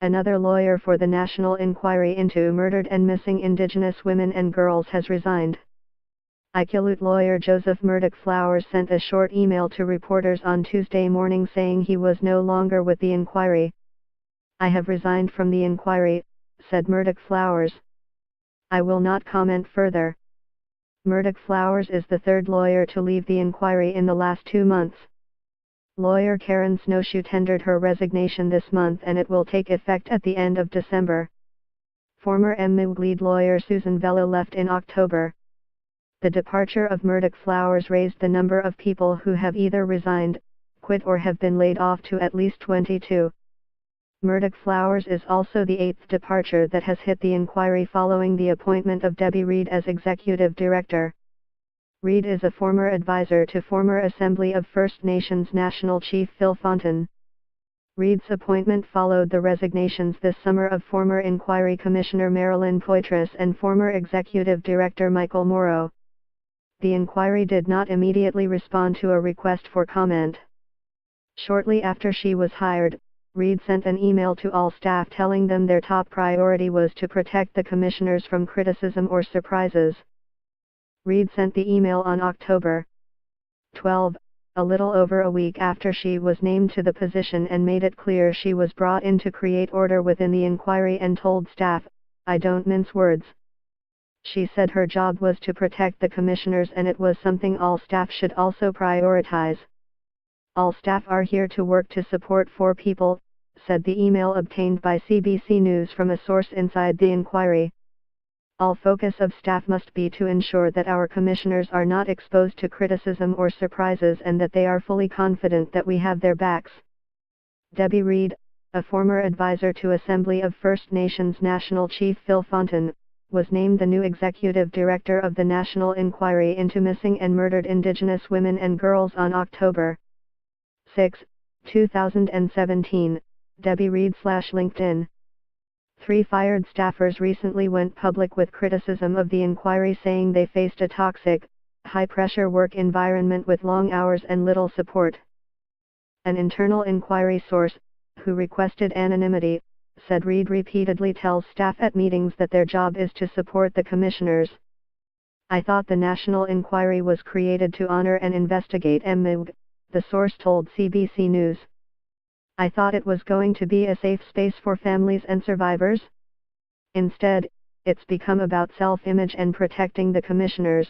Another lawyer for the National Inquiry into Murdered and Missing Indigenous Women and Girls has resigned. Iqaluit lawyer Joseph Murdoch Flowers sent a short email to reporters on Tuesday morning saying he was no longer with the inquiry. "I have resigned from the inquiry," said Murdoch Flowers. "I will not comment further." Murdoch Flowers is the third lawyer to leave the inquiry in the last 2 months. Lawyer Karen Snowshoe tendered her resignation this month and it will take effect at the end of December. Former MMIWG lead lawyer Susan Velo left in October. The departure of Murdoch Flowers raised the number of people who have either resigned, quit or have been laid off to at least 22. Murdoch Flowers is also the 8th departure that has hit the inquiry following the appointment of Debbie Reed as executive director. Reed is a former advisor to former Assembly of First Nations National Chief Phil Fontaine. Reed's appointment followed the resignations this summer of former Inquiry Commissioner Marilyn Poitras and former Executive Director Michael Morrow. The inquiry did not immediately respond to a request for comment. Shortly after she was hired, Reed sent an email to all staff telling them their top priority was to protect the commissioners from criticism or surprises. Reed sent the email on October 12, a little over a week after she was named to the position, and made it clear she was brought in to create order within the inquiry and told staff, "I don't mince words." She said her job was to protect the commissioners and it was something all staff should also prioritize. "All staff are here to work to support 4 people, said the email obtained by CBC News from a source inside the inquiry. "All focus of staff must be to ensure that our commissioners are not exposed to criticism or surprises and that they are fully confident that we have their backs." Debbie Reed, a former advisor to Assembly of First Nations National Chief Phil Fontaine, was named the new executive director of the National Inquiry into Missing and Murdered Indigenous Women and Girls on October 6, 2017, Debbie Reed/LinkedIn. 3 fired staffers recently went public with criticism of the inquiry, saying they faced a toxic, high-pressure work environment with long hours and little support. An internal inquiry source, who requested anonymity, said Reed repeatedly tells staff at meetings that their job is to support the commissioners. "I thought the National Inquiry was created to honor and investigate MMIWG," the source told CBC News. "I thought it was going to be a safe space for families and survivors. Instead, it's become about self-image and protecting the commissioners."